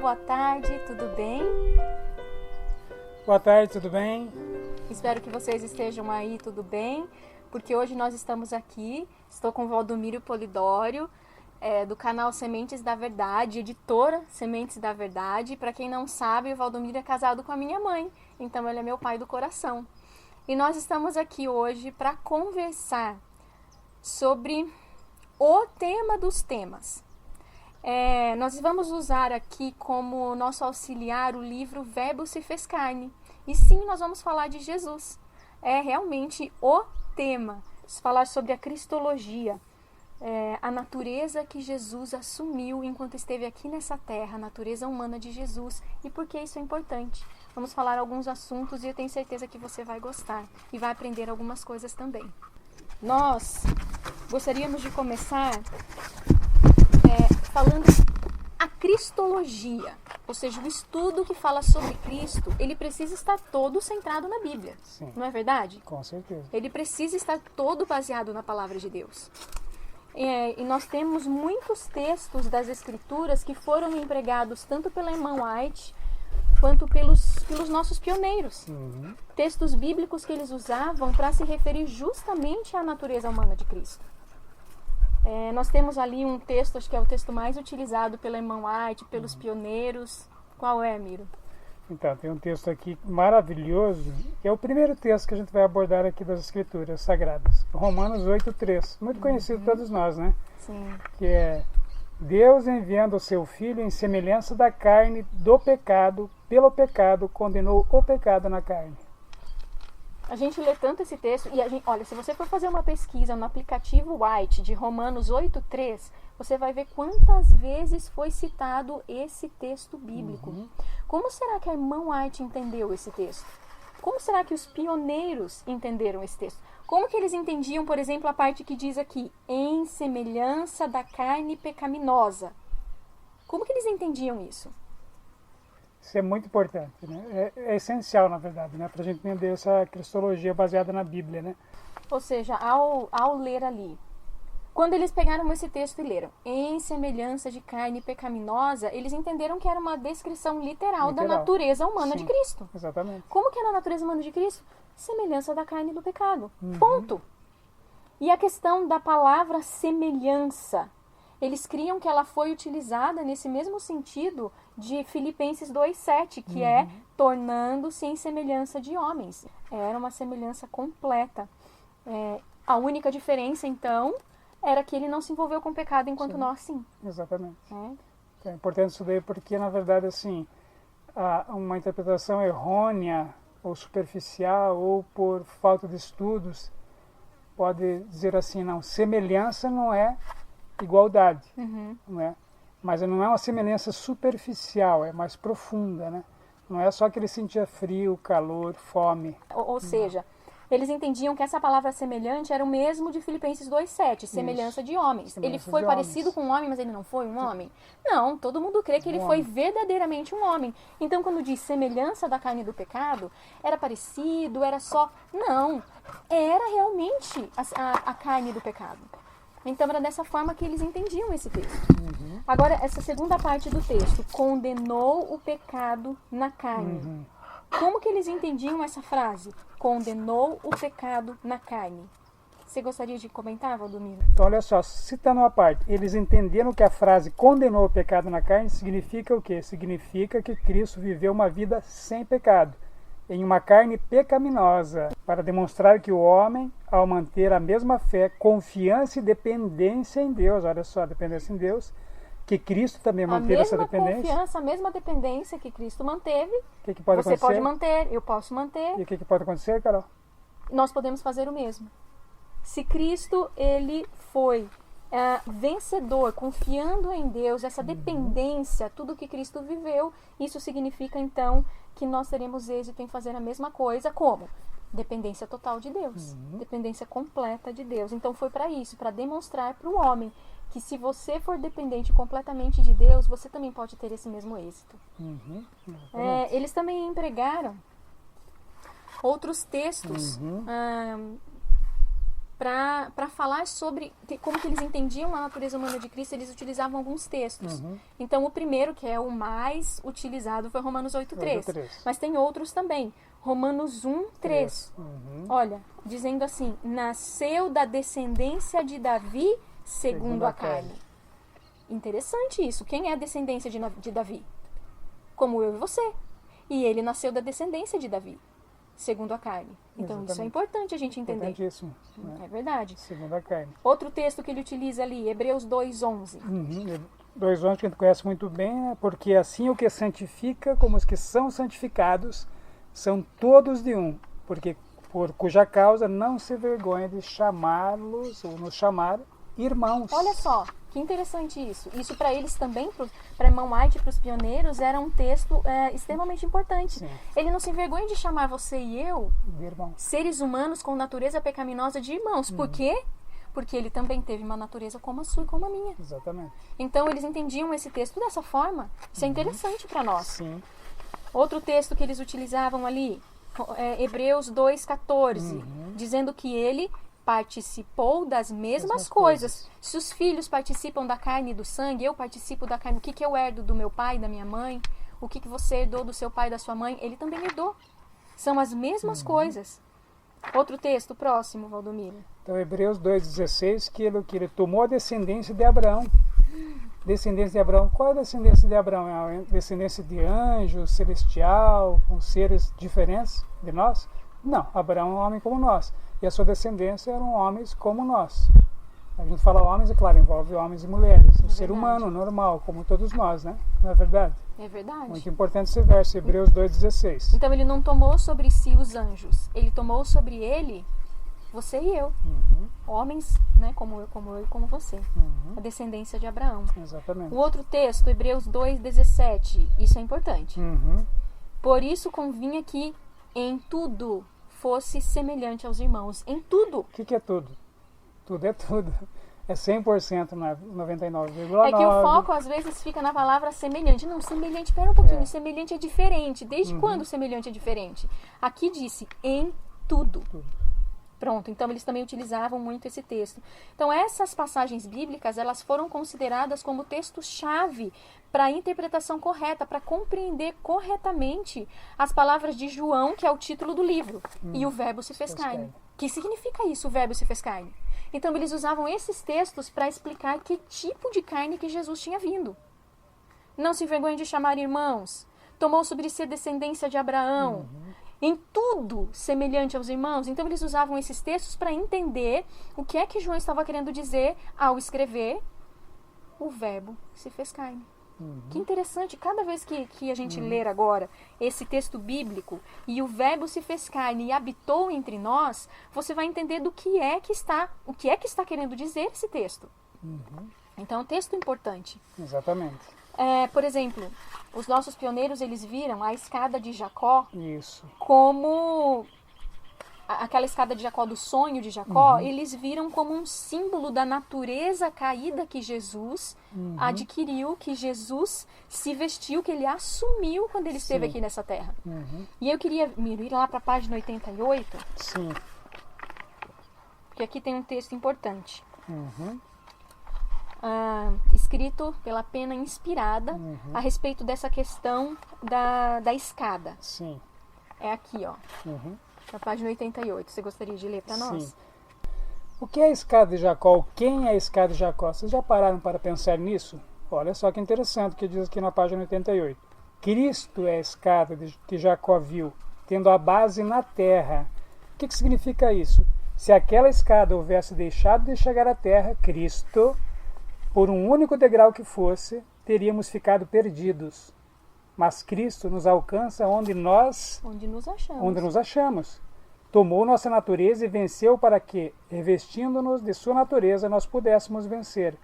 boa tarde, tudo bem? Boa tarde, tudo bem? Espero que vocês estejam aí tudo bem, porque hoje nós estamos aqui, estou com o Valdomiro Polidório, do canal Sementes da Verdade, editora Sementes da Verdade. Para quem não sabe, o Valdomiro é casado com a minha mãe, então ele é meu pai do coração. E nós estamos aqui hoje para conversar sobre o tema dos temas. Nós vamos usar aqui como nosso auxiliar o livro Verbo se fez carne. E sim, nós vamos falar de Jesus. É realmente o tema. Vamos falar sobre a cristologia, a natureza que Jesus assumiu enquanto esteve aqui nessa terra, a natureza humana de Jesus. E por que isso é importante? Vamos falar alguns assuntos e eu tenho certeza que você vai gostar e vai aprender algumas coisas também. Nós gostaríamos de começar falando a cristologia, ou seja, o estudo que fala sobre Cristo, ele precisa estar todo centrado na Bíblia. Sim. Não é verdade? Com certeza. Ele precisa estar todo baseado na palavra de Deus. E nós temos muitos textos das Escrituras que foram empregados tanto pela irmã White quanto pelos nossos pioneiros. Uhum. Textos bíblicos que eles usavam para se referir justamente à natureza humana de Cristo. Nós temos ali um texto, acho que é o texto mais utilizado pela irmã White, pelos pioneiros. Qual é, Miro? Então, tem um texto aqui maravilhoso, que é o primeiro texto que a gente vai abordar aqui das Escrituras Sagradas. Romanos 8:3. Muito conhecido por todos nós, né? Sim. Que é: Deus, enviando o seu Filho em semelhança da carne do pecado, pelo pecado, condenou o pecado na carne. A gente lê tanto esse texto e olha, se você for fazer uma pesquisa no aplicativo White de Romanos 8:3, você vai ver quantas vezes foi citado esse texto bíblico. Uhum. Como será que a irmã White entendeu esse texto? Como será que os pioneiros entenderam esse texto? Como que eles entendiam, por exemplo, a parte que diz aqui, em semelhança da carne pecaminosa? Como que eles entendiam isso? Isso é muito importante, né? É essencial, na verdade, né? Para a gente entender essa cristologia baseada na Bíblia, né? Ou seja, ao ler ali, quando eles pegaram esse texto e leram, em semelhança de carne pecaminosa, eles entenderam que era uma descrição literal da natureza humana Sim, de Cristo. Exatamente. Como que era a natureza humana de Cristo? Semelhança da carne do pecado. Uhum. Ponto. E a questão da palavra semelhança, eles criam que ela foi utilizada nesse mesmo sentido de Filipenses 2:7, que é tornando-se em semelhança de homens. Era uma semelhança completa. A única diferença, então, era que ele não se envolveu com o pecado enquanto nós sim. Exatamente. Então, é importante isso daí porque, na verdade, assim, uma interpretação errônea ou superficial ou por falta de estudos pode dizer assim, não, semelhança não é igualdade, não é? Mas não é uma semelhança superficial, é mais profunda, né? Não é só que ele sentia frio, calor, fome. Ou seja, eles entendiam que essa palavra semelhante era o mesmo de Filipenses 2:7, semelhança de homens. Semelhança ele foi de parecido homens. com um homem, mas ele não foi um homem? Não, todo mundo crê que ele foi verdadeiramente um homem. Então, quando diz semelhança da carne do pecado, era parecido, era só... Não, era realmente a carne do pecado. Então, era dessa forma que eles entendiam esse texto. Agora, essa segunda parte do texto, condenou o pecado na carne. Como que eles entendiam essa frase? Condenou o pecado na carne. Você gostaria de comentar, Valdomiro? Então, olha só, citando uma parte, eles entenderam que a frase condenou o pecado na carne significa o quê? Significa que Cristo viveu uma vida sem pecado, em uma carne pecaminosa, para demonstrar que o homem, ao manter a mesma fé, confiança e dependência em Deus, olha só, dependência em Deus, que Cristo também manteve essa dependência. Confiança, a mesma dependência que Cristo manteve, O que pode você acontecer? pode manter, eu posso manter, E o que pode acontecer, Carol? nós podemos fazer o mesmo. Se Cristo, ele foi vencedor, confiando em Deus, essa dependência, tudo que Cristo viveu, isso significa então que nós teremos êxito em fazer a mesma coisa. Como? Dependência total de Deus, dependência completa de Deus. Então foi para isso, para demonstrar para o homem que se você for dependente completamente de Deus, você também pode ter esse mesmo êxito. Eles também empregaram outros textos para falar sobre como que eles entendiam a natureza humana de Cristo, eles utilizavam alguns textos. Então, o primeiro, que é o mais utilizado, foi Romanos 8:3. Mas tem outros também. Romanos 1:3. Olha, dizendo assim, nasceu da descendência de Davi segundo a carne. Interessante isso. Quem é a descendência de Davi? Como eu e você. E ele nasceu da descendência de Davi, segundo a carne. Então, isso é importante a gente entender. Importantíssimo. Né? É verdade. Segundo a carne. Outro texto que ele utiliza ali, Hebreus 2:11. 2:11 que a gente conhece muito bem, né? Porque assim o que santifica como os que são santificados são todos de um, porque por cuja causa não se vergonha de chamá-los ou nos chamar irmãos. Olha só, que interessante isso. Isso para eles também, para irmão White e para os pioneiros, era um texto extremamente importante. Sim. Ele não se envergonha de chamar você e eu, De irmãos. seres humanos com natureza pecaminosa, de irmãos. Por quê? Porque ele também teve uma natureza como a sua e como a minha. Exatamente. Então eles entendiam esse texto dessa forma. Isso é interessante para nós. Sim. Outro texto que eles utilizavam ali, Hebreus 2:14, dizendo que ele participou das mesmas coisas. Se os filhos participam da carne e do sangue, eu participo da carne. O que eu herdo do meu pai e da minha mãe? O que você herdou do seu pai e da sua mãe? Ele também herdou. São as mesmas coisas. Outro texto, próximo, Valdomiro. Então, Hebreus 2:16, que ele tomou a descendência de Abraão. Descendência de Abraão. Qual é a descendência de Abraão? É a descendência de anjo, celestial, com seres diferentes de nós? Não, Abraão é um homem como nós. E a sua descendência eram homens como nós. A gente fala homens, é claro, envolve homens e mulheres. Um ser humano, normal, como todos nós, né? Não é verdade? É verdade. Muito importante esse verso, Hebreus 2:16. Então ele não tomou sobre si os anjos. Ele tomou sobre ele você e eu. Homens, né? Como eu e como você. A descendência de Abraão. Exatamente. O outro texto, Hebreus 2:17. Isso é importante. Por isso convinha que em tudo fosse semelhante aos irmãos. Em tudo. O que é tudo? Tudo é tudo. É 100%, não é 99,9%. É que o foco às vezes fica na palavra semelhante. Não, semelhante, espera um pouquinho. Semelhante é diferente. Desde quando semelhante é diferente? Aqui disse em tudo. Pronto, então eles também utilizavam muito esse texto. Então essas passagens bíblicas, elas foram consideradas como texto-chave para a interpretação correta, para compreender corretamente as palavras de João, que é o título do livro, e o verbo se fez carne. Que significa isso, o verbo se fez carne? Então eles usavam esses textos para explicar que tipo de carne que Jesus tinha vindo. Não se envergonhe de chamar irmãos, tomou sobre si a descendência de Abraão, em tudo semelhante aos irmãos. Então eles usavam esses textos para entender o que é que João estava querendo dizer ao escrever o verbo se fez carne. Que interessante, cada vez que a gente ler agora esse texto bíblico e o verbo se fez carne e habitou entre nós, você vai entender o que é que está querendo dizer esse texto. Então é um texto importante. Exatamente. Por exemplo, os nossos pioneiros, eles viram a escada de Jacó Isso. como aquela escada de Jacó, do sonho de Jacó, eles viram como um símbolo da natureza caída que Jesus adquiriu, que Jesus se vestiu, que ele assumiu quando ele esteve aqui nessa terra. E eu queria ir lá para a página 88, Sim. porque aqui tem um texto importante. Escrito pela pena inspirada a respeito dessa questão da escada. Sim. É aqui, ó. Na página 88. Você gostaria de ler para nós? Sim. O que é a escada de Jacó? Quem é a escada de Jacó? Vocês já pararam para pensar nisso? Olha só que interessante o que diz aqui na página 88. Cristo é a escada que Jacó viu, tendo a base na terra. O que significa isso? Se aquela escada houvesse deixado de chegar à terra, Cristo, por um único degrau que fosse, teríamos ficado perdidos. Mas Cristo nos alcança onde nos achamos. Tomou nossa natureza e venceu para que, revestindo-nos de sua natureza, nós pudéssemos vencer.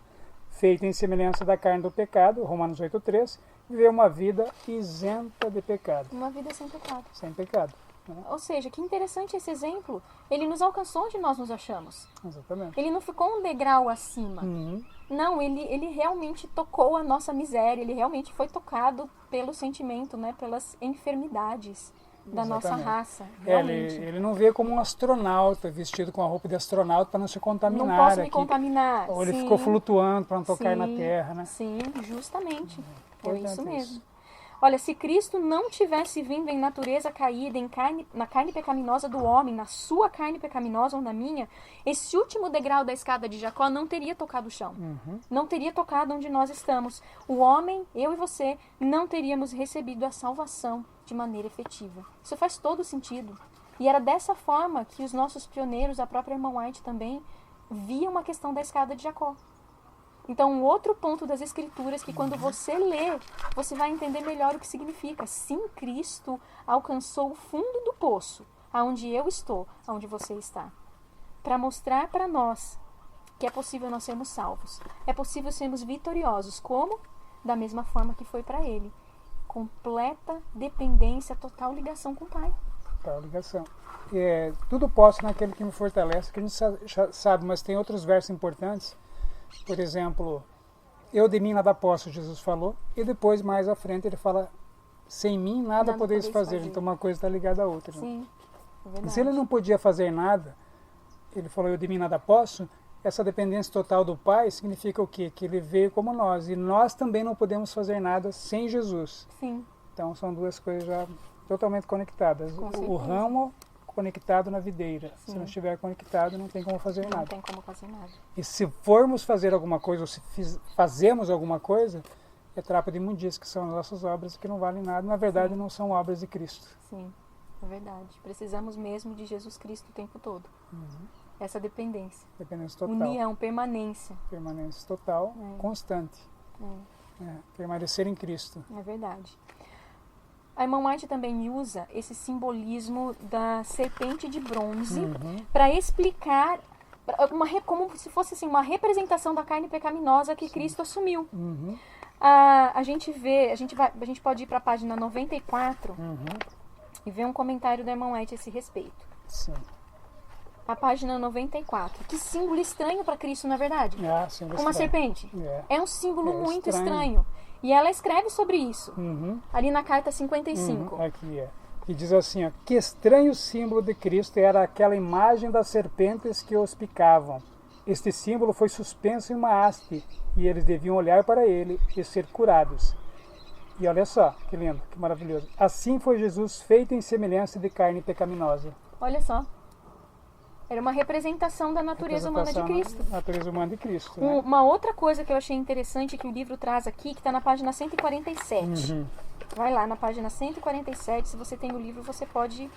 Feito em semelhança da carne do pecado, Romanos 8:3, viver uma vida isenta de pecado. Uma vida sem pecado. Sem pecado. Ou seja, que interessante esse exemplo. Ele nos alcançou onde nós nos achamos. Exatamente. Ele não ficou um degrau acima. Não, ele realmente tocou a nossa miséria. Ele realmente foi tocado pelo sentimento, né, pelas enfermidades. da nossa Exatamente. raça. Ele não vê como um astronauta vestido com a roupa de astronauta para não se contaminar. Não posso me aqui. contaminar. Ou ele Sim. ficou flutuando para não tocar Sim, na terra, né? Sim, justamente. É Importante isso mesmo. isso. Olha, se Cristo não tivesse vindo em natureza caída, na carne pecaminosa do homem, na sua carne pecaminosa ou na minha, esse último degrau da escada de Jacó não teria tocado o chão. Não teria tocado onde nós estamos. O homem, eu e você, não teríamos recebido a salvação de maneira efetiva. Isso faz todo sentido. E era dessa forma que os nossos pioneiros, a própria irmã White também, viam a questão da escada de Jacó. Então, um outro ponto das Escrituras que quando você lê, você vai entender melhor o que significa. Sim, Cristo alcançou o fundo do poço, aonde eu estou, aonde você está, para mostrar para nós que é possível nós sermos salvos. É possível sermos vitoriosos. Como? Da mesma forma que foi para ele. Completa dependência, total ligação com o Pai. Total ligação. Tudo posso naquele que me fortalece, que a gente sabe, mas tem outros versos importantes. Por exemplo, eu de mim nada posso, Jesus falou, e depois mais à frente ele fala, sem mim nada podeis fazer. Então uma coisa está ligada à outra. Sim, né? é verdade. E se ele não podia fazer nada, ele falou, eu de mim nada posso, essa dependência total do Pai significa o quê? Que ele veio como nós, e nós também não podemos fazer nada sem Jesus. Sim. Então são duas coisas já totalmente conectadas. O ramo conectado na videira. Sim. Se não estiver conectado, não tem como fazer nada. Não tem como fazer nada. E se formos fazer alguma coisa, ou se fazemos alguma coisa, é trapo de imundícia, que são as nossas obras que não valem nada. Na verdade, não são obras de Cristo. Sim, é verdade. Precisamos mesmo de Jesus Cristo o tempo todo. Essa dependência. Dependência total. União, permanência. Permanência total, constante. Permanecer em Cristo. É verdade. A irmã White também usa esse simbolismo da serpente de bronze para explicar como se fosse assim, uma representação da carne pecaminosa que Cristo assumiu. A gente pode ir para a página 94 e ver um comentário da irmã White a esse respeito. Sim. A página 94. Que símbolo estranho para Cristo, na verdade? Uma serpente. É um símbolo muito estranho. E ela escreve sobre isso, ali na carta 55. Aqui E diz assim, ó, que estranho símbolo de Cristo era aquela imagem das serpentes que os picavam. Este símbolo foi suspenso em uma haste, e eles deviam olhar para ele e ser curados. E olha só, que lindo, que maravilhoso. Assim foi Jesus feito em semelhança de carne pecaminosa. Olha só. Era uma representação da natureza humana de Cristo. Natureza humana de Cristo. Né? Uma outra coisa que eu achei interessante que o livro traz aqui, que está na página 147. Vai lá na página 147, se você tem o livro, você pode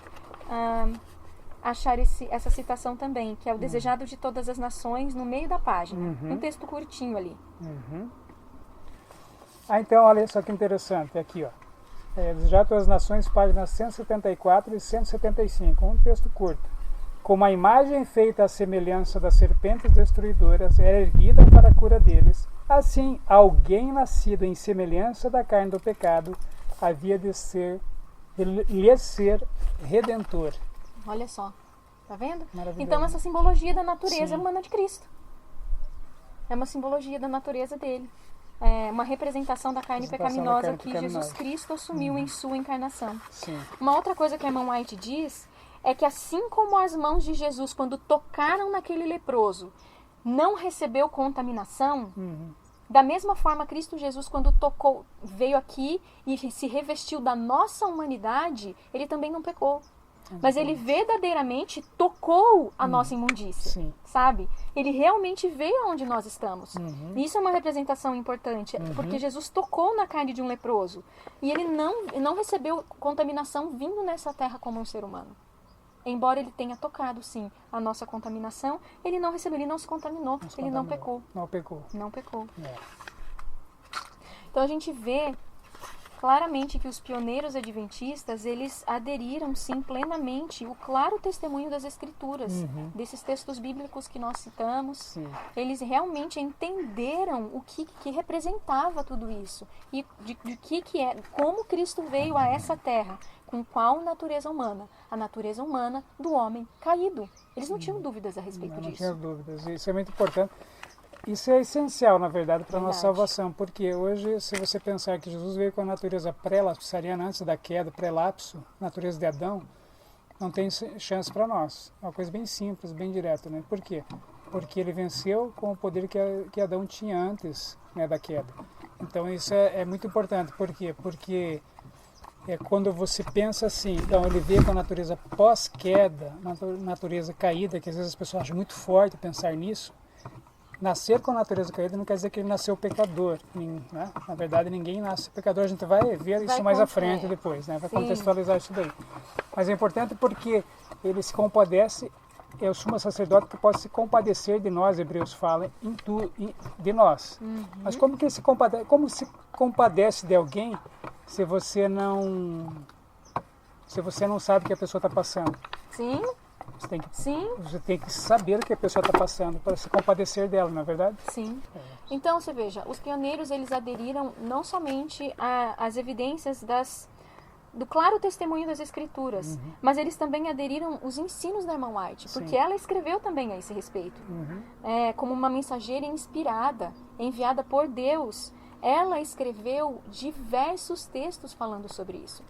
achar essa citação também, que é o desejado de todas as nações, no meio da página. Um texto curtinho ali. Então, olha só que interessante, aqui, ó. Desejado de todas as nações, páginas 174 e 175, um texto curto. Como a imagem feita à semelhança das serpentes destruidoras era erguida para a cura deles, assim alguém nascido em semelhança da carne do pecado havia de lhe ser redentor. Olha só, tá vendo? Maravilhoso. Então essa simbologia da natureza humana de Cristo. É uma simbologia da natureza dele. É uma representação da carne pecaminosa que Jesus Cristo assumiu em sua encarnação. Sim. Uma outra coisa que a irmã White diz é que assim como as mãos de Jesus, quando tocaram naquele leproso, não recebeu contaminação, da mesma forma Cristo Jesus, quando veio aqui e se revestiu da nossa humanidade, ele também não pecou. Mas ele verdadeiramente tocou a nossa imundícia, sabe? Ele realmente veio aonde nós estamos. E isso é uma representação importante, porque Jesus tocou na carne de um leproso. E ele não recebeu contaminação vindo nessa terra como um ser humano. Embora ele tenha tocado, sim, a nossa contaminação, ele não recebeu, ele não se contaminou, ele não pecou. Não pecou. Não pecou. Então a gente vê claramente que os pioneiros adventistas, eles aderiram, sim, plenamente o claro testemunho das Escrituras, desses textos bíblicos que nós citamos. Sim. Eles realmente entenderam o que representava tudo isso e de que é, como Cristo veio a essa terra. Com qual natureza humana? A natureza humana do homem caído. Eles não tinham dúvidas a respeito disso. Não tinham dúvidas. Isso é muito importante. Isso é essencial, na verdade, para a nossa Verdade. salvação, porque hoje, se você pensar que Jesus veio com a natureza pré-lapsariana, antes da queda, pré-lapso, natureza de Adão, não tem chance para nós. É uma coisa bem simples, bem direta, né? Por quê? Porque ele venceu com o poder que Adão tinha antes, né, da queda. Então isso é muito importante. Por quê? Porque quando você pensa assim, então ele veio com a natureza pós-queda, natureza caída, que às vezes as pessoas acham muito forte pensar nisso. Nascer com a natureza caída não quer dizer que ele nasceu pecador, né? Na verdade, ninguém nasce pecador. A gente vai ver isso mais à frente depois, né? Vai contextualizar isso daí. Mas é importante porque ele se compadece, é o sumo sacerdote que pode se compadecer de nós, Hebreus fala, de nós. Mas como que se compadece de alguém se você não sabe o que a pessoa está passando? Sim. Você tem que saber o que a pessoa está passando para se compadecer dela, não é verdade? Sim. Então, você veja, os pioneiros, eles aderiram não somente às evidências do claro testemunho das Escrituras, mas eles também aderiram aos ensinos da irmã White, porque ela escreveu também a esse respeito. Como uma mensageira inspirada, enviada por Deus, ela escreveu diversos textos falando sobre isso.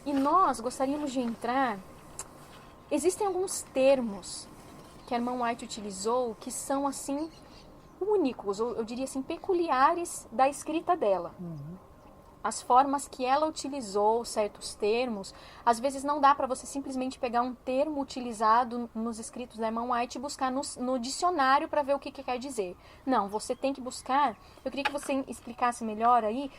E nós gostaríamos de entrar... Existem alguns termos que a irmã White utilizou que são, assim, únicos, ou eu diria assim, peculiares da escrita dela. As formas que ela utilizou, certos termos, às vezes não dá para você simplesmente pegar um termo utilizado nos escritos da irmã White e buscar no dicionário para ver o que quer dizer. Não, você tem que buscar, eu queria que você explicasse melhor aí,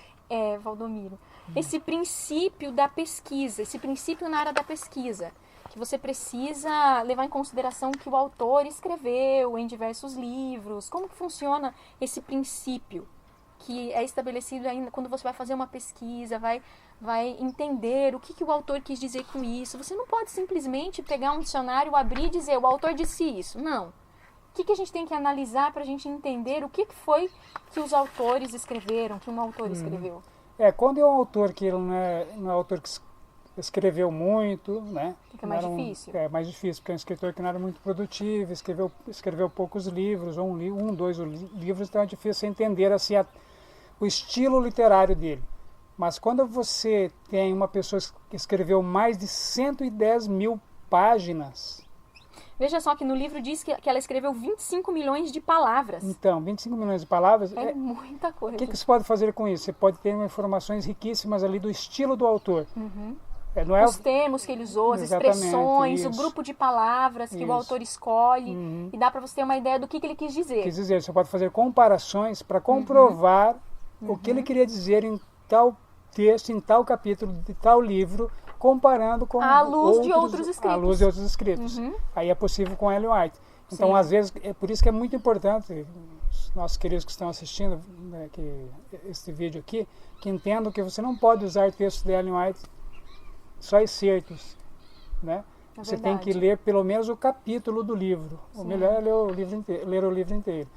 Valdomiro, esse princípio da pesquisa, esse princípio na área da pesquisa, que você precisa levar em consideração que o autor escreveu em diversos livros. Como que funciona esse princípio que é estabelecido ainda quando você vai fazer uma pesquisa, vai entender o que o autor quis dizer com isso. Você não pode simplesmente pegar um dicionário, abrir e dizer o autor disse isso. Não. O que a gente tem que analisar para a gente entender o que foi que os autores escreveram, que um autor escreveu? Quando é um autor que ele não é autor que escreveu muito, né? Fica mais difícil. É mais difícil, porque é um escritor que não era muito produtivo, escreveu poucos livros, ou dois livros, então é difícil entender assim, o estilo literário dele. Mas quando você tem uma pessoa que escreveu mais de 110 mil páginas... Veja só que no livro diz que ela escreveu 25 milhões de palavras. Então, 25 milhões de palavras... É muita coisa. O que você pode fazer com isso? Você pode ter informações riquíssimas ali do estilo do autor. Não é os termos que ele usou, as expressões, isso. O grupo de palavras que o autor escolhe, e dá para você ter uma ideia do que ele quis dizer. Você pode fazer comparações para comprovar o que ele queria dizer em tal texto, em tal capítulo de tal livro, comparando com à luz de outros escritos. Aí é possível com Ellen White. Então, às vezes, é por isso que é muito importante, os nossos queridos que estão assistindo este vídeo aqui, que entendam que você não pode usar textos de Ellen White só excertos, né? Você tem que ler pelo menos o capítulo do livro. O melhor é ler o livro inteiro.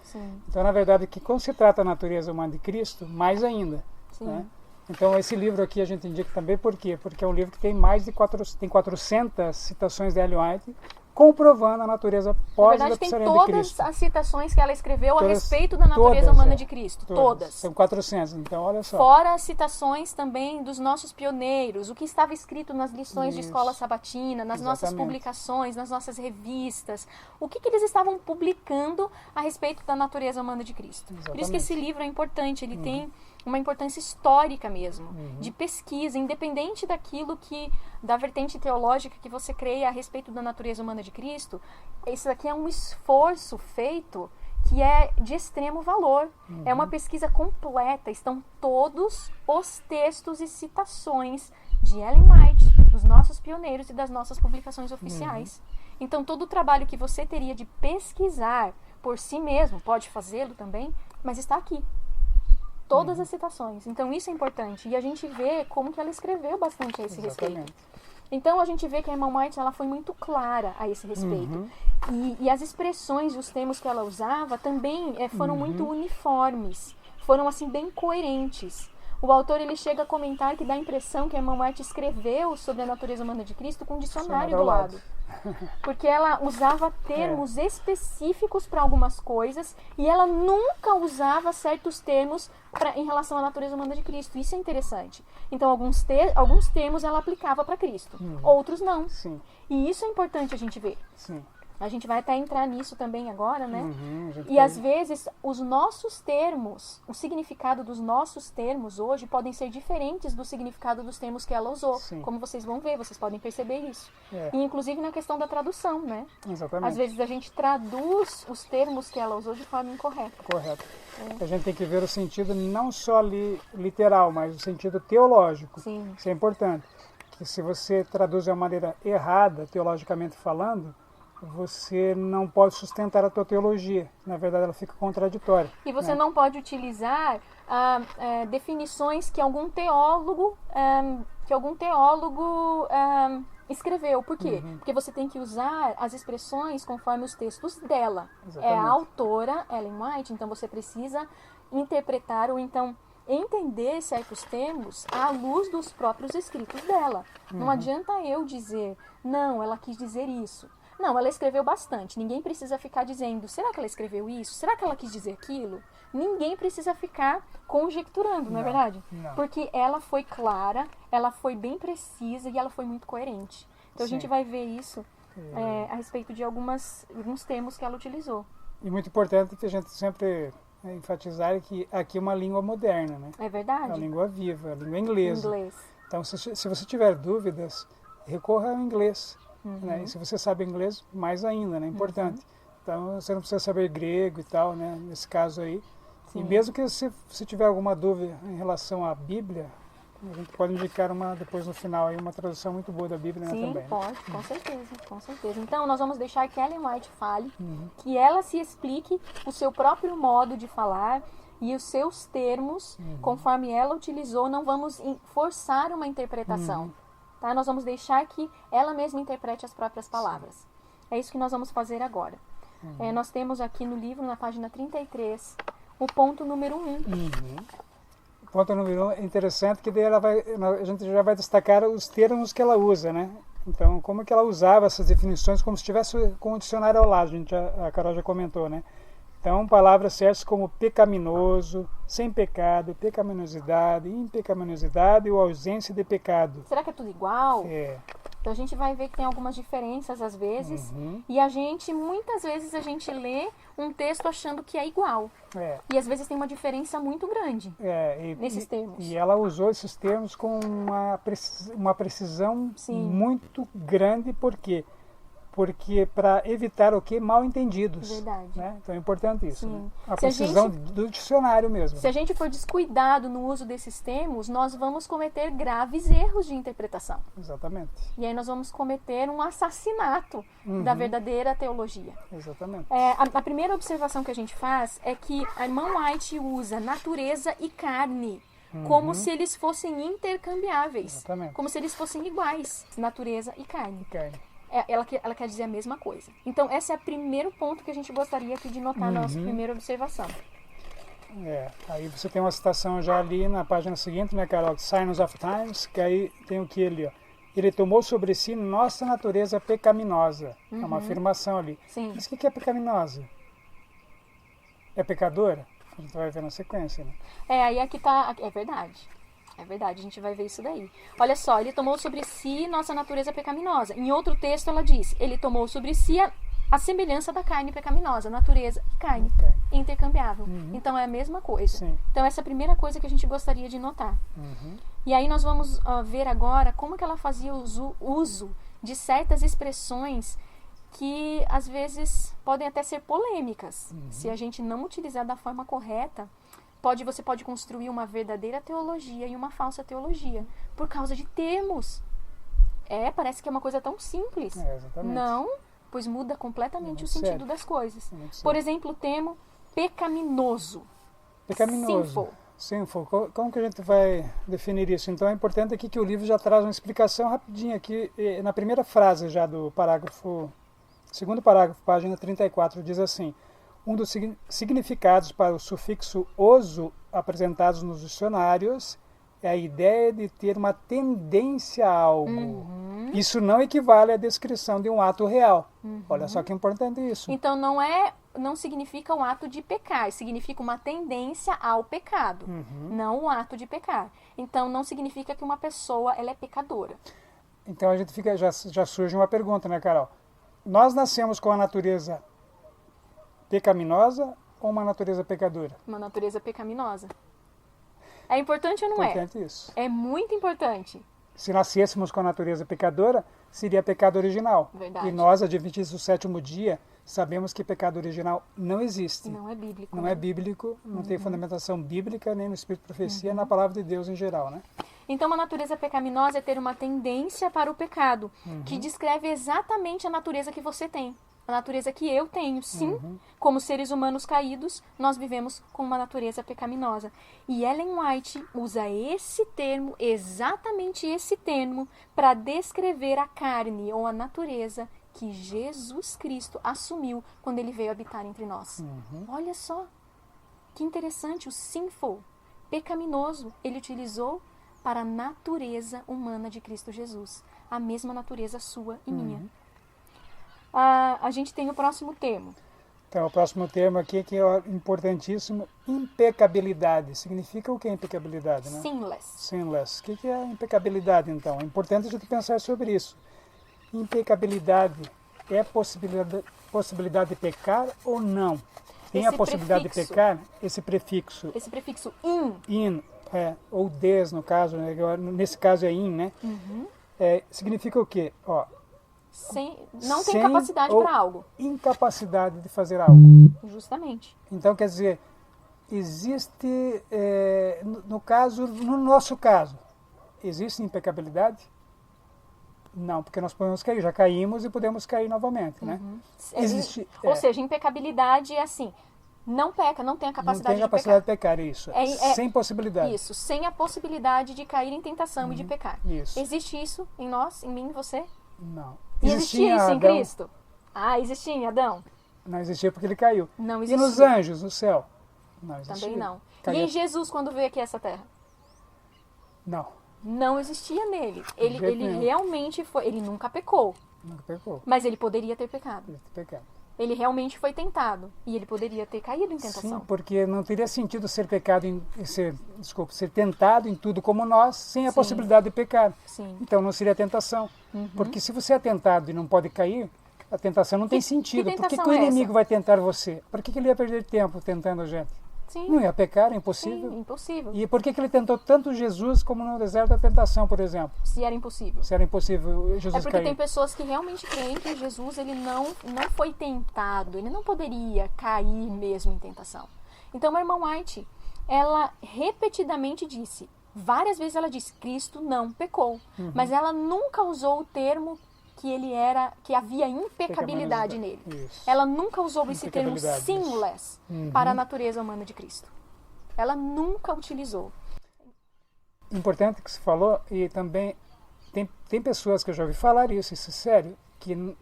Então, na verdade, que quando se trata da natureza humana de Cristo, mais ainda. Né? Então, esse livro aqui a gente indica também por quê? Porque é um livro que tem mais de 400 citações de Ellen White, comprovando a natureza pós-lapsariana de Cristo. Tem todas as citações que ela escreveu a respeito da natureza humana de Cristo. Todas. São 400, então olha só. Fora as citações também dos nossos pioneiros, o que estava escrito nas lições de escola sabatina, nas nossas publicações, nas nossas revistas. O que eles estavam publicando a respeito da natureza humana de Cristo. Por isso que esse livro é importante, ele tem uma importância histórica mesmo, de pesquisa, independente da vertente teológica que você creia a respeito da natureza humana de Cristo. Isso aqui é um esforço feito que é de extremo valor. É uma pesquisa completa, estão todos os textos e citações de Ellen White, dos nossos pioneiros e das nossas publicações oficiais. Então, todo o trabalho que você teria de pesquisar por si mesmo, pode fazê-lo também, mas está aqui. Todas as citações. Então, isso é importante. E a gente vê como que ela escreveu bastante a esse respeito. Então, a gente vê que a irmã White ela foi muito clara a esse respeito. E as expressões e os termos que ela usava também foram muito uniformes. Foram, assim, bem coerentes. O autor ele chega a comentar que dá a impressão que a irmã White escreveu sobre a natureza humana de Cristo com um dicionário do lado. Porque ela usava termos específicos para algumas coisas e ela nunca usava certos termos em relação à natureza humana de Cristo. Isso é interessante. Então, alguns termos ela aplicava para Cristo, outros não. Sim. E isso é importante a gente ver. Sim. A gente vai até entrar nisso também agora, né? E às vezes os nossos termos, o significado dos nossos termos hoje podem ser diferentes do significado dos termos que ela usou. Sim. Como vocês vão ver, vocês podem perceber isso. É. E inclusive na questão da tradução, né? Exatamente. Às vezes a gente traduz os termos que ela usou de forma incorreta. Correto. A gente tem que ver o sentido não só literal, mas o sentido teológico. Sim. Isso é importante. Que se você traduz de uma maneira errada, teologicamente falando, você não pode sustentar a tua teologia. Na verdade, ela fica contraditória. E você não pode utilizar definições que algum teólogo escreveu. Por quê? Porque você tem que usar as expressões conforme os textos dela. Exatamente. É a autora, Ellen White, então você precisa interpretar ou então entender certos termos à luz dos próprios escritos dela. Não adianta eu dizer, não, ela quis dizer isso. Não, ela escreveu bastante. Ninguém precisa ficar dizendo, será que ela escreveu isso? Será que ela quis dizer aquilo? Ninguém precisa ficar conjecturando, não é verdade? Não. Porque ela foi clara, ela foi bem precisa e ela foi muito coerente. Então a gente vai ver isso a respeito de alguns termos que ela utilizou. E muito importante que a gente sempre enfatizar que aqui é uma língua moderna, né? É verdade? É uma língua viva, a língua inglesa. Inglês. Então, se você tiver dúvidas, recorra ao inglês. Né? E se você sabe inglês, mais ainda, né? Importante. Então, você não precisa saber grego e tal, né? Nesse caso aí. Sim. E mesmo que se tiver alguma dúvida em relação à Bíblia, a gente pode indicar depois no final aí uma tradução muito boa da Bíblia, Sim, né, também. pode, com certeza, com certeza. Então, nós vamos deixar que Ellen White fale, que ela se explique o seu próprio modo de falar e os seus termos, conforme ela utilizou, não vamos forçar uma interpretação. Tá? Nós vamos deixar que ela mesma interprete as próprias palavras. É isso que nós vamos fazer agora. Nós temos aqui no livro, na página 33, o ponto número 1. O ponto número 1 é interessante, que daí a gente já vai destacar os termos que ela usa, né? Então, como que ela usava essas definições, como se estivesse com o dicionário ao lado, a Carol já comentou, né? Então, palavras certas como pecaminoso, sem pecado, pecaminosidade, impecaminosidade ou ausência de pecado. Será que é tudo igual? É. Então a gente vai ver que tem algumas diferenças às vezes. E muitas vezes a gente lê um texto achando que é igual. E às vezes tem uma diferença muito grande nesses termos. E ela usou esses termos com uma precisão muito grande, por quê? Porque para evitar mal entendidos. Verdade. Né? Então é importante isso. Né? A Se precisão do dicionário mesmo. Se a gente for descuidado no uso desses termos, nós vamos cometer graves erros de interpretação. Exatamente. E aí nós vamos cometer um assassinato da verdadeira teologia. Exatamente. A primeira observação que a gente faz é que a irmã White usa natureza e carne como se eles fossem intercambiáveis. Exatamente. Como se eles fossem iguais, natureza e carne. Carne. Ela quer dizer a mesma coisa. Então, esse é o primeiro ponto que a gente gostaria aqui de notar na nossa primeira observação. Aí você tem uma citação já ali na página seguinte, né, Carol? Signs of Times, que aí tem o que ali, ó. Ele tomou sobre si nossa natureza pecaminosa. É uma afirmação ali. Sim. Mas o que é pecaminosa? É pecadora? A gente vai ver na sequência, né? Aí aqui tá... É verdade. É verdade, a gente vai ver isso daí. Olha só, ele tomou sobre si nossa natureza pecaminosa. Em outro texto ela diz, ele tomou sobre si a semelhança da carne pecaminosa, natureza e carne, intercambiável. Então é a mesma coisa. Sim. Então essa é a primeira coisa que a gente gostaria de notar. E aí nós vamos ver agora como que ela fazia uso de certas expressões que às vezes podem até ser polêmicas. Se a gente não utilizar da forma correta, você pode construir uma verdadeira teologia e uma falsa teologia por causa de termos. Parece que é uma coisa tão simples. Exatamente. Não, pois muda completamente o sentido das coisas. sério. Por exemplo, o termo pecaminoso. Pecaminoso. Sinful. Como que a gente vai definir isso? Então é importante aqui que o livro já traz uma explicação rapidinha aqui, na primeira frase já do segundo parágrafo, página 34, diz assim: um dos significados para o sufixo oso apresentados nos dicionários é a ideia de ter uma tendência a algo. Isso não equivale à descrição de um ato real. Olha só que importante isso. Então não significa um ato de pecar, significa uma tendência ao pecado, não um ato de pecar. Então não significa que uma pessoa ela é pecadora. Então a gente já surge uma pergunta, né, Carol? Nós nascemos com a natureza pecaminosa ou uma natureza pecadora? Uma natureza pecaminosa. É importante ou não Importante isso. É muito importante. Se nascêssemos com a natureza pecadora, seria pecado original. Verdade. E nós, adventistas do sétimo dia, sabemos que pecado original não existe. Não é bíblico. Não né? é bíblico, não tem fundamentação bíblica, nem no Espírito de Profecia, na Palavra de Deus em geral, né? Então, uma natureza pecaminosa é ter uma tendência para o pecado, que descreve exatamente a natureza que você tem. A natureza que eu tenho, sim. Como seres humanos caídos, nós vivemos com uma natureza pecaminosa. E Ellen White usa esse termo, exatamente esse termo, para descrever a carne ou a natureza que Jesus Cristo assumiu quando ele veio habitar entre nós. Olha só, que interessante, o sinful, pecaminoso, ele utilizou para a natureza humana de Cristo Jesus. A mesma natureza sua e minha. A gente tem o próximo termo. Então, o próximo termo aqui que é importantíssimo, impecabilidade. Significa o que é impecabilidade, né? Sinless. Sinless. O que é impecabilidade, então? É importante a gente pensar sobre isso. Impecabilidade é possibilidade de pecar ou não? Tem Esse a possibilidade de pecar? Esse prefixo in, ou des, no caso, né? Nesse caso é in, né? Significa o quê? Ó, não tem capacidade para algo. Incapacidade de fazer algo. Justamente. Então, quer dizer, existe, no nosso caso, existe impecabilidade? Não, porque nós podemos cair, já caímos e podemos cair novamente, né? Existe, ou seja, impecabilidade é assim, não peca, não tem a capacidade de pecar, isso. Sem possibilidade. Isso, sem a possibilidade de cair em tentação e de pecar. Isso. Existe isso em nós, em mim, em você? Não. E existia isso em Cristo? Existia em Adão? Não existia porque ele caiu. Não existia. E nos anjos, no céu? Não existia. Também não. Caiu. E em Jesus, quando veio aqui a essa terra? Não. Não existia nele. Ele realmente foi. Ele nunca pecou. Nunca pecou. Mas ele poderia ter pecado. Poderia ter pecado. Ele realmente foi tentado. E ele poderia ter caído em tentação. Sim, porque não teria sentido ser ser tentado em tudo como nós, sem a possibilidade de pecar. Sim. Então não seria tentação. Porque se você é tentado e não pode cair, a tentação não tem sentido. Por que o inimigo vai tentar você? Por que ele ia perder tempo tentando a gente? Sim. Não ia pecar, é impossível. Sim, impossível. E por que ele tentou tanto Jesus como no deserto da tentação, por exemplo? Se era impossível. Se era impossível Jesus cair. É porque tem pessoas que realmente creem que Jesus ele não foi tentado, ele não poderia cair mesmo em tentação. Então, a irmã White, ela repetidamente disse, várias vezes ela disse, Cristo não pecou. Mas ela nunca usou o termo que havia impecabilidade nele. Isso. Ela nunca usou esse termo sinless para a natureza humana de Cristo. Ela nunca utilizou. Importante que você falou, e também tem pessoas que eu já ouvi falar isso é sério, que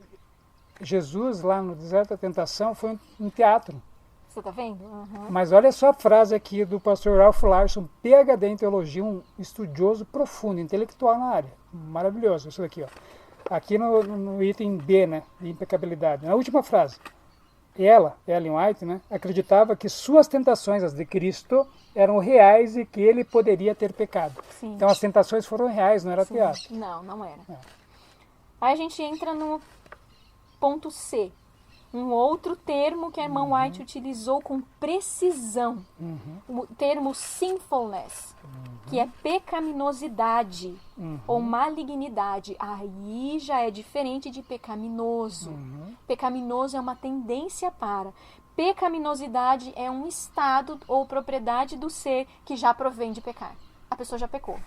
Jesus lá no deserto da tentação foi um teatro. Você está vendo? Mas olha só a frase aqui do pastor Ralph Larson, PhD em teologia, um estudioso profundo, intelectual na área. Maravilhoso isso daqui, ó. Aqui no item B, né, de impecabilidade. Na última frase, Ellen White, né, acreditava que suas tentações, as de Cristo, eram reais e que ele poderia ter pecado. Sim. Então as tentações foram reais, não era teatro. Não era. Aí a gente entra no ponto C. Um outro termo que a irmã White utilizou com precisão. O termo sinfulness, que é pecaminosidade ou malignidade. Aí já é diferente de pecaminoso. Pecaminoso é uma tendência para. Pecaminosidade é um estado ou propriedade do ser que já provém de pecar. A pessoa já pecou.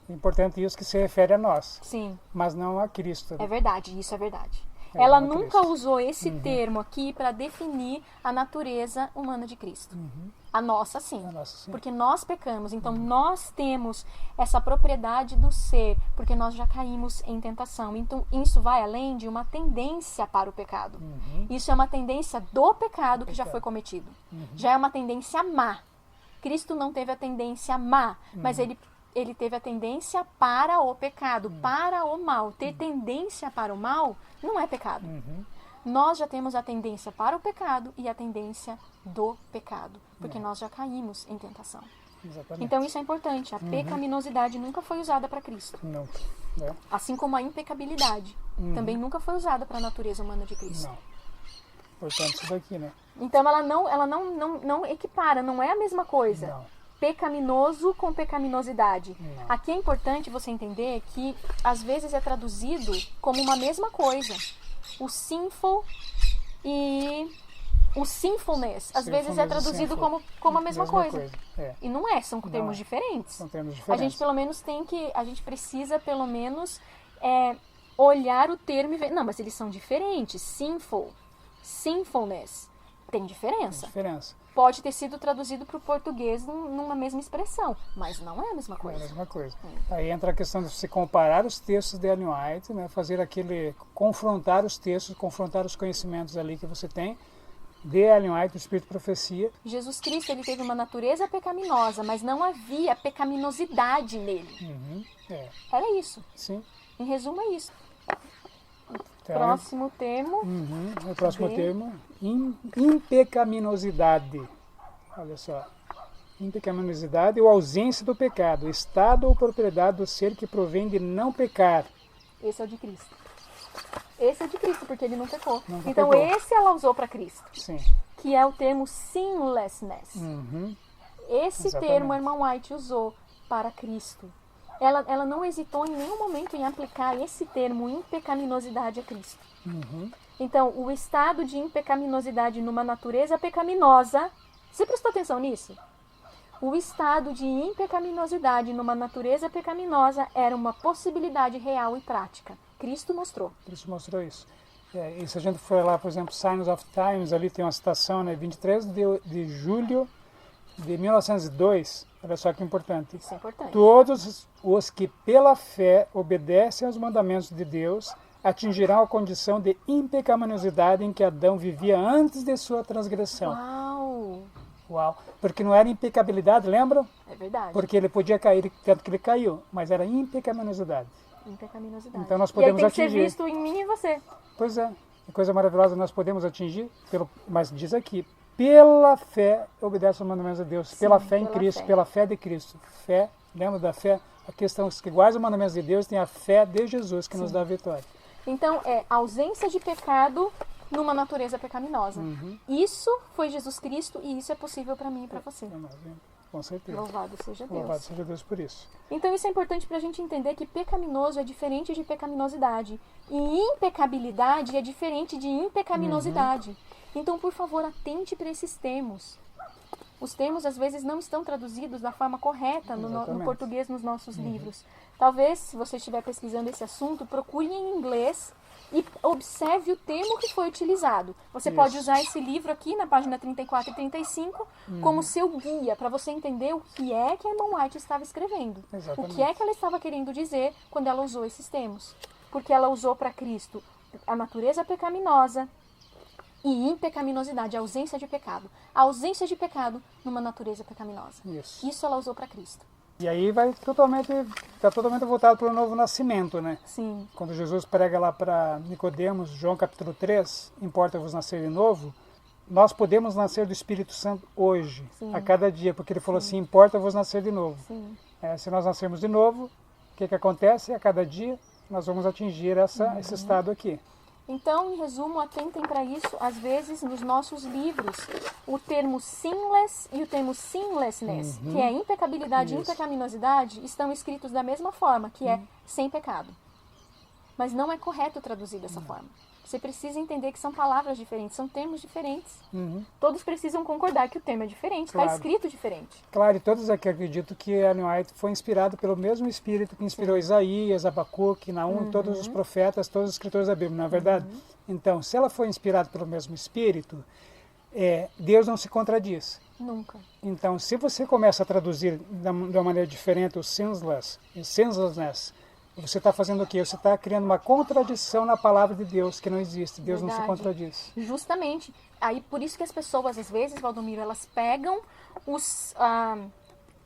Importante isso que se refere a nós. Sim. Mas não a Cristo. É verdade, isso é verdade. Ela nunca usou esse termo aqui para definir a natureza humana de Cristo. A nossa, sim. Porque nós pecamos. Então, nós temos essa propriedade do ser, porque nós já caímos em tentação. Então, isso vai além de uma tendência para o pecado. Isso é uma tendência do pecado que já foi cometido. Já é uma tendência má. Cristo não teve a tendência má, mas ele ele teve a tendência para o pecado, para o mal. Ter tendência para o mal não é pecado. Nós já temos a tendência para o pecado e a tendência do pecado, porque nós já caímos em tentação. Exatamente. Então isso é importante. A pecaminosidade nunca foi usada para Cristo. Não. É. Assim como a impecabilidade também nunca foi usada para a natureza humana de Cristo. Não. Portanto, isso daqui, né? Então ela não equipara, não é a mesma coisa. Não. Pecaminoso com pecaminosidade. Não. Aqui é importante você entender que às vezes é traduzido como uma mesma coisa. O sinful e o sinfulness. Às vezes é traduzido como a mesma coisa. É. E não é, são termos diferentes. São termos A diferentes. gente pelo menos a gente precisa pelo menos olhar o termo e ver, não, mas eles são diferentes. Sinful, sinfulness, tem diferença. Tem diferença. Pode ter sido traduzido para o português numa mesma expressão, mas não é a mesma É a coisa. mesma coisa. Aí entra a questão de você comparar os textos de Ellen White, né? Confrontar os textos, confrontar os conhecimentos ali que você tem de Ellen White, do Espírito de Profecia. Jesus Cristo, ele teve uma natureza pecaminosa, mas não havia pecaminosidade nele. É. Era isso. Sim. Em resumo, é isso. Então, Próximo termo. o próximo B. termo, impecaminosidade. Olha só. Impecaminosidade ou ausência do pecado, estado ou propriedade do ser que provém de não pecar. Esse é o de Cristo. Esse é de Cristo, porque ele não pecou. Nunca Então pecou. esse ela usou para Cristo, Sim. que é o termo sinlessness. Esse Exatamente. termo a irmã White usou para Cristo. Ela não hesitou em nenhum momento em aplicar esse termo impecaminosidade a Cristo. Então, o estado de impecaminosidade numa natureza pecaminosa, você prestou atenção nisso? O estado de impecaminosidade numa natureza pecaminosa era uma possibilidade real e prática. Cristo mostrou. Cristo mostrou isso. E se a gente for lá, por exemplo, Signs of Times, ali tem uma citação, né, 23 de julho de 1902, olha só que importante. Isso é importante. Todos os que pela fé obedecem aos mandamentos de Deus atingirão a condição de impecaminosidade em que Adão vivia antes de sua transgressão. Uau! Porque não era impecabilidade, lembram? É verdade. Porque ele podia cair, tanto que ele caiu, mas era impecaminosidade. Impecaminosidade. Então nós podemos e aí tem atingir. que ser visto em mim e você. Pois é, que coisa maravilhosa nós podemos atingir, mas diz aqui, pela fé obedece aos mandamentos de Deus, pela fé em pela Cristo, fé. pela fé de Cristo. Fé, lembra da fé? A questão que guarda os mandamentos de Deus tem a fé de Jesus que nos dá a vitória. Então, ausência de pecado numa natureza pecaminosa. Isso foi Jesus Cristo e isso é possível para mim e para você. Com certeza. Louvado seja Deus. Louvado seja Deus por isso. Então isso é importante para a gente entender que pecaminoso é diferente de pecaminosidade. E impecabilidade é diferente de impecaminosidade. Então, por favor, atente para esses termos. Os termos, às vezes, não estão traduzidos da forma correta no português nos nossos livros. Talvez, se você estiver pesquisando esse assunto, procure em inglês e observe o termo que foi utilizado. Você pode usar esse livro aqui na página 34 e 35 como seu guia, para você entender o que é que a irmã White estava escrevendo. Exatamente. O que é que ela estava querendo dizer quando ela usou esses termos. Porque ela usou para Cristo a natureza pecaminosa e impecaminosidade, a ausência de pecado. A ausência de pecado numa natureza pecaminosa. Isso ela usou para Cristo. E aí está totalmente voltado para o novo nascimento, né? Sim. Quando Jesus prega lá para Nicodemos, João capítulo 3, importa-vos nascer de novo, nós podemos nascer do Espírito Santo hoje, a cada dia, porque ele falou assim, importa-vos nascer de novo. Se nós nascermos de novo, o que acontece? A cada dia nós vamos atingir esse estado aqui. Então, em resumo, atentem para isso. Às vezes, nos nossos livros, o termo sinless e o termo sinlessness, que é impecabilidade e impecaminosidade, estão escritos da mesma forma, que é sem pecado. Mas não é correto traduzir dessa forma. Você precisa entender que são palavras diferentes, são termos diferentes. Todos precisam concordar que o termo é diferente, está escrito diferente. Claro, e todos aqui acreditam que Ellen White foi inspirado pelo mesmo Espírito que inspirou Isaías, Abacuque, Naum, todos os profetas, todos os escritores da Bíblia, não é verdade? Então, se ela foi inspirada pelo mesmo Espírito, Deus não se contradiz. Nunca. Então, se você começa a traduzir de uma maneira diferente o senselessness, você está fazendo o quê? Você está criando uma contradição na palavra de Deus, que não existe. Deus não se contradiz. Justamente. Aí, por isso que as pessoas, às vezes, Valdomiro, elas pegam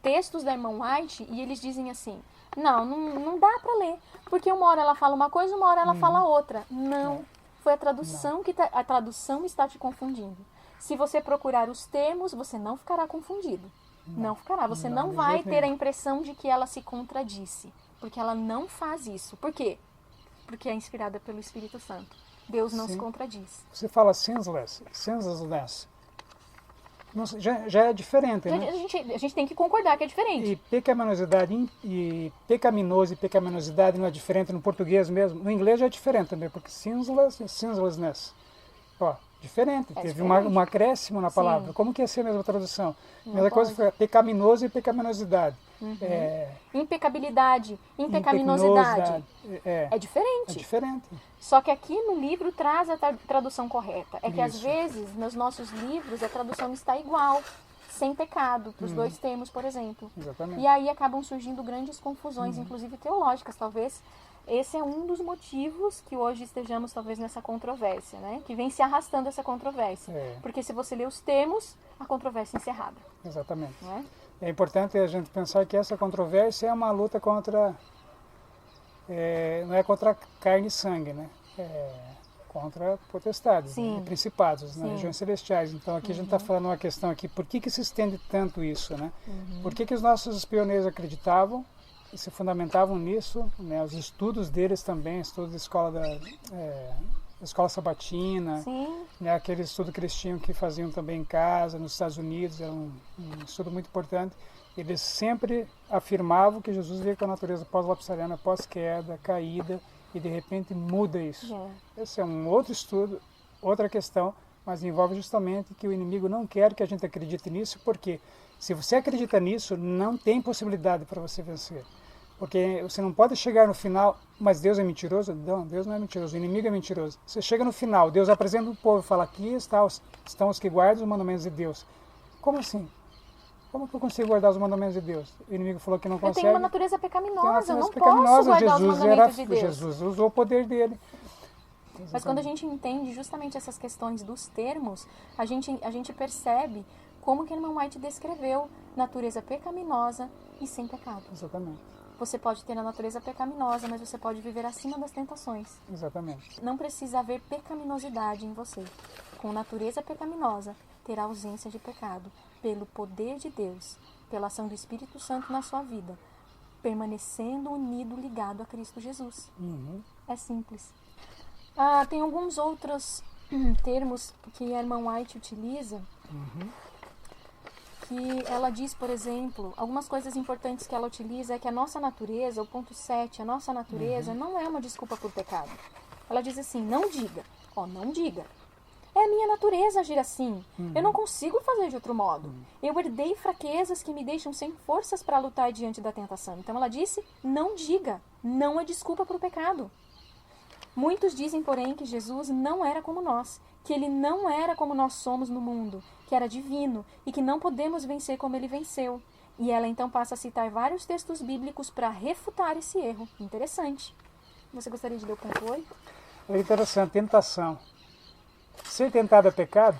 textos da irmã White e eles dizem assim, não dá para ler, porque uma hora ela fala uma coisa, uma hora ela fala outra. Não, foi a tradução a tradução está te confundindo. Se você procurar os termos, você não ficará confundido. Não ficará. Você não vai ter a impressão de que ela se contradisse, porque ela não faz isso. Por quê? Porque é inspirada pelo Espírito Santo. Deus não se contradiz. Você fala senseless. Já é diferente, né? A gente tem que concordar que é diferente. E pecaminosidade e pecaminoso e pecaminosidade não é diferente no português mesmo. No inglês já é diferente também, porque senselessness. Ó, diferente. Teve diferente. Um acréscimo na palavra. Sim. Como que ia ser a mesma tradução? Não Mesma coisa foi pecaminoso e pecaminosidade. Impecabilidade, impecaminosidade. É diferente. É diferente. Só que aqui no livro traz a tradução correta. É que às vezes, nos nossos livros, a tradução está igual, sem pecado, para os dois termos, por exemplo. Exatamente. E aí acabam surgindo grandes confusões, inclusive teológicas, talvez. Esse é um dos motivos que hoje estejamos, talvez, nessa controvérsia, né? Que vem se arrastando essa controvérsia. Porque se você lê os termos, a controvérsia é encerrada. Exatamente. Não é? É importante a gente pensar que essa controvérsia é uma luta contra... não é contra carne e sangue, né? É contra potestades, né? Principados, né? Regiões celestiais. Então aqui a gente está falando uma questão aqui, por que se estende tanto isso, né? Por que os nossos pioneiros acreditavam e se fundamentavam nisso, né? Os estudos deles também, estudos da escola escola sabatina, né? Aquele estudo que eles tinham que faziam também em casa, nos Estados Unidos, era um estudo muito importante. Eles sempre afirmavam que Jesus veio com a natureza pós-lapsariana, pós-queda, caída, e de repente muda isso. Esse é um outro estudo, outra questão, mas envolve justamente que o inimigo não quer que a gente acredite nisso, porque se você acredita nisso, não tem possibilidade para você vencer. Porque você não pode chegar no final, mas Deus é mentiroso? Não, Deus não é mentiroso, o inimigo é mentiroso. Você chega no final, Deus apresenta o povo e fala, aqui estão os que guardam os mandamentos de Deus. Como assim? Como que eu consigo guardar os mandamentos de Deus? O inimigo falou que não consegue. Eu tenho uma natureza pecaminosa, eu não posso guardar os Jesus mandamentos de Deus. Jesus usou o poder dele. Mas quando a gente entende justamente essas questões dos termos, a gente percebe como que a irmã White descreveu natureza pecaminosa e sem pecado. Exatamente. Você pode ter a natureza pecaminosa, mas você pode viver acima das tentações. Exatamente. Não precisa haver pecaminosidade em você. Com natureza pecaminosa, terá ausência de pecado. Pelo poder de Deus, pela ação do Espírito Santo na sua vida, permanecendo unido, ligado a Cristo Jesus. É simples. Tem alguns outros termos que a irmã White utiliza, que ela diz, por exemplo, algumas coisas importantes que ela utiliza é que a nossa natureza, o ponto 7, a nossa natureza não é uma desculpa por pecado. Ela diz assim, não diga, não diga. É a minha natureza agir assim. Eu não consigo fazer de outro modo. Eu herdei fraquezas que me deixam sem forças para lutar diante da tentação. Então ela disse, não diga, não é desculpa para o pecado. Muitos dizem, porém, que Jesus não era como nós, que ele não era como nós somos no mundo, que era divino e que não podemos vencer como ele venceu. E ela então passa a citar vários textos bíblicos para refutar esse erro. Interessante. Você gostaria de ler o ponto 8? É interessante, tentação. Ser tentado é pecado?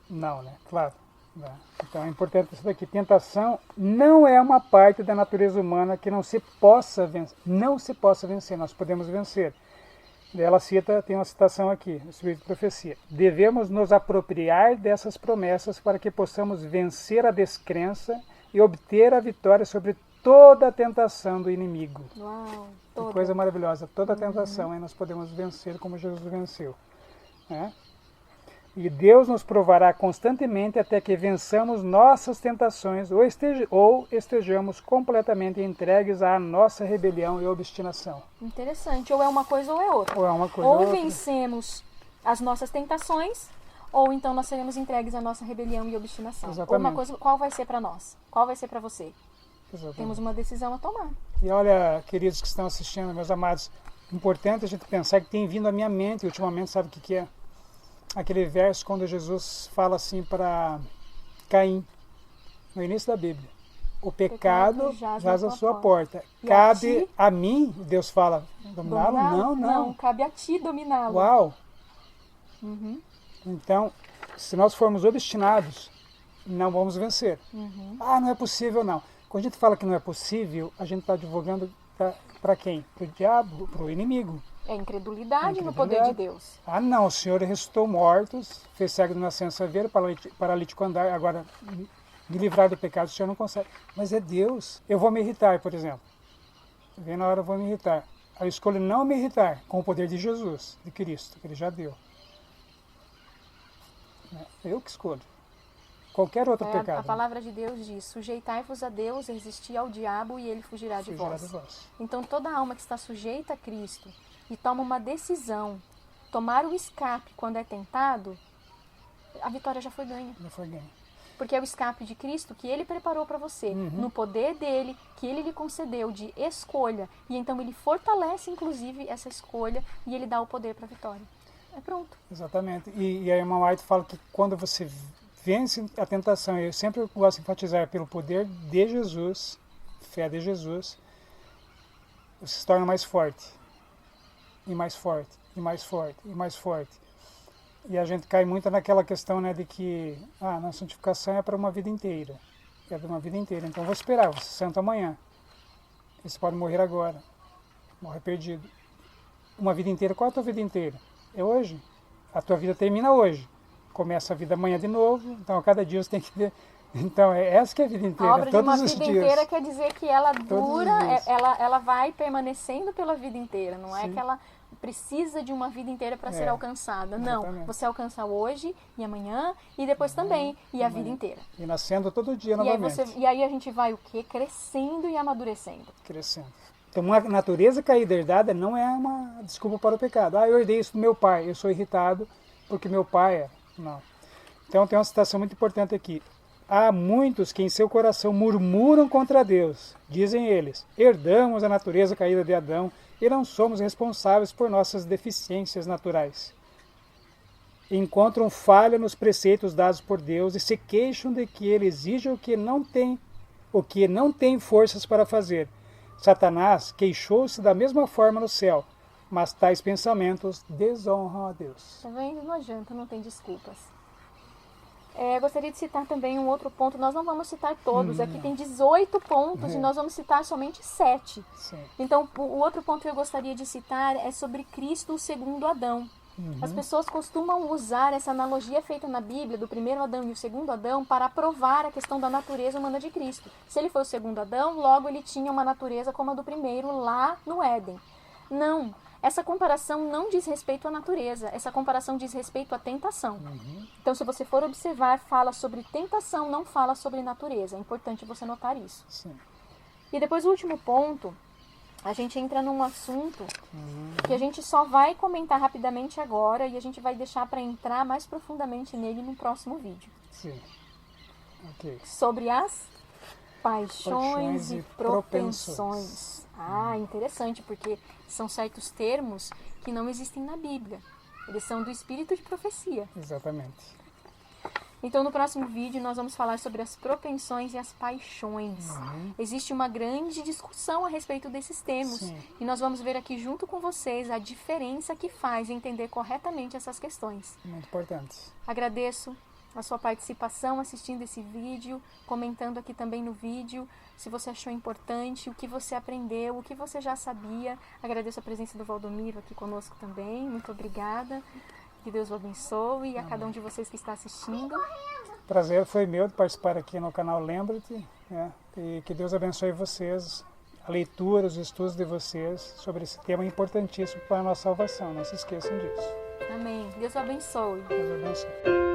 Não, né? Claro. Né? Então é importante isso daqui. Tentação não é uma parte da natureza humana que não se possa vencer. Não se possa vencer, nós podemos vencer. Ela cita, tem uma citação aqui, no Espírito de Profecia. Devemos nos apropriar dessas promessas para que possamos vencer a descrença e obter a vitória sobre toda a tentação do inimigo. Uau, que coisa maravilhosa. Toda a tentação, nós podemos vencer como Jesus venceu. Né? E Deus nos provará constantemente até que vençamos nossas tentações ou estejamos completamente entregues à nossa rebelião e obstinação. Interessante. Ou é uma coisa ou é outra. Ou é uma coisa ou ou outra. Vencemos as nossas tentações, ou então nós seremos entregues à nossa rebelião e obstinação. Exatamente. Ou uma coisa, qual vai ser para nós? Qual vai ser para você? Exatamente. Temos uma decisão a tomar. E olha, queridos que estão assistindo, meus amados, importante a gente pensar que tem vindo à minha mente ultimamente, sabe o que é? Aquele verso quando Jesus fala assim para Caim, no início da Bíblia. O pecado jaz à sua porta. Cabe a mim, Deus fala, dominá-lo? Não, cabe a ti dominá-lo. Uau! Então, se nós formos obstinados, não vamos vencer. Não é possível não. Quando a gente fala que não é possível, a gente está advogando para quem? Para o diabo, para o inimigo. É incredulidade no poder de Deus. Ah não, o Senhor ressuscitou mortos, fez cego de nascença ver, paralítico andar, agora me livrar do pecado o Senhor não consegue. Mas é Deus. Eu vou me irritar, por exemplo. Vem na hora eu vou me irritar. Eu escolho não me irritar com o poder de Jesus, de Cristo, que Ele já deu. Eu que escolho. Qualquer outro pecado. A palavra de Deus diz, sujeitai-vos a Deus, resistir ao diabo e ele fugirá de vós. Então toda alma que está sujeita a Cristo e toma uma decisão, tomar o escape quando é tentado, a vitória já foi ganha. Já foi ganha. Porque é o escape de Cristo que Ele preparou para você, no poder dEle, que Ele lhe concedeu de escolha. E então Ele fortalece, inclusive, essa escolha e Ele dá o poder para a vitória. É pronto. Exatamente. E a irmã White fala que quando você vence a tentação, eu sempre gosto de enfatizar pelo poder de Jesus, fé de Jesus, você se torna mais forte. E mais forte, e mais forte, e mais forte. E a gente cai muito naquela questão, né, de que a santificação é para uma vida inteira. É para uma vida inteira. Então eu vou esperar, você santa amanhã. Você pode morrer agora. Morrer perdido. Uma vida inteira, qual é a tua vida inteira? É hoje. A tua vida termina hoje. Começa a vida amanhã de novo. Então a cada dia você tem que ver. Então essa que é a vida inteira. A obra todos de uma os vida dias. inteira quer dizer que ela dura, ela vai permanecendo pela vida inteira. Não é que ela precisa de uma vida inteira para ser alcançada. Não, você alcança hoje e amanhã e depois também, e a vida inteira. E nascendo todo dia novamente. E aí a gente vai o quê? Crescendo e amadurecendo. Crescendo. Então uma natureza caída herdada não é uma desculpa para o pecado. Eu herdei isso do meu pai, eu sou irritado porque meu pai é. Não. Então tem uma citação muito importante aqui. Há muitos que em seu coração murmuram contra Deus. Dizem eles, herdamos a natureza caída de Adão e não somos responsáveis por nossas deficiências naturais. Encontram falha nos preceitos dados por Deus e se queixam de que ele exige o que não tem forças para fazer. Satanás queixou-se da mesma forma no céu, mas tais pensamentos desonram a Deus. Tá vendo? Não adianta, não tem desculpas. Gostaria de citar também um outro ponto, nós não vamos citar todos, aqui tem 18 pontos e nós vamos citar somente 7. Sim. Então, o outro ponto que eu gostaria de citar é sobre Cristo, o segundo Adão. As pessoas costumam usar essa analogia feita na Bíblia, do primeiro Adão e o segundo Adão, para provar a questão da natureza humana de Cristo. Se ele foi o segundo Adão, logo ele tinha uma natureza como a do primeiro lá no Éden. Não. Essa comparação não diz respeito à natureza, essa comparação diz respeito à tentação. Então, se você for observar, fala sobre tentação, não fala sobre natureza. É importante você notar isso. Sim. E depois, o último ponto, a gente entra num assunto que a gente só vai comentar rapidamente agora e a gente vai deixar para entrar mais profundamente nele no próximo vídeo. Sim. Ok. Sobre as paixões e propensões. Interessante, porque são certos termos que não existem na Bíblia. Eles são do espírito de profecia. Exatamente. Então, no próximo vídeo, nós vamos falar sobre as propensões e as paixões. Existe uma grande discussão a respeito desses termos. Sim. E nós vamos ver aqui junto com vocês a diferença que faz entender corretamente essas questões. Muito importante. Agradeço a sua participação assistindo esse vídeo, comentando aqui também no vídeo, se você achou importante, o que você aprendeu, o que você já sabia. Agradeço a presença do Valdomiro aqui conosco também. Muito obrigada. Que Deus o abençoe e a cada um de vocês que está assistindo. Prazer foi meu de participar aqui no canal Lembra-te, e que Deus abençoe vocês, a leitura, os estudos de vocês sobre esse tema importantíssimo para a nossa salvação. Não se esqueçam disso. Amém. Deus o abençoe. Deus abençoe.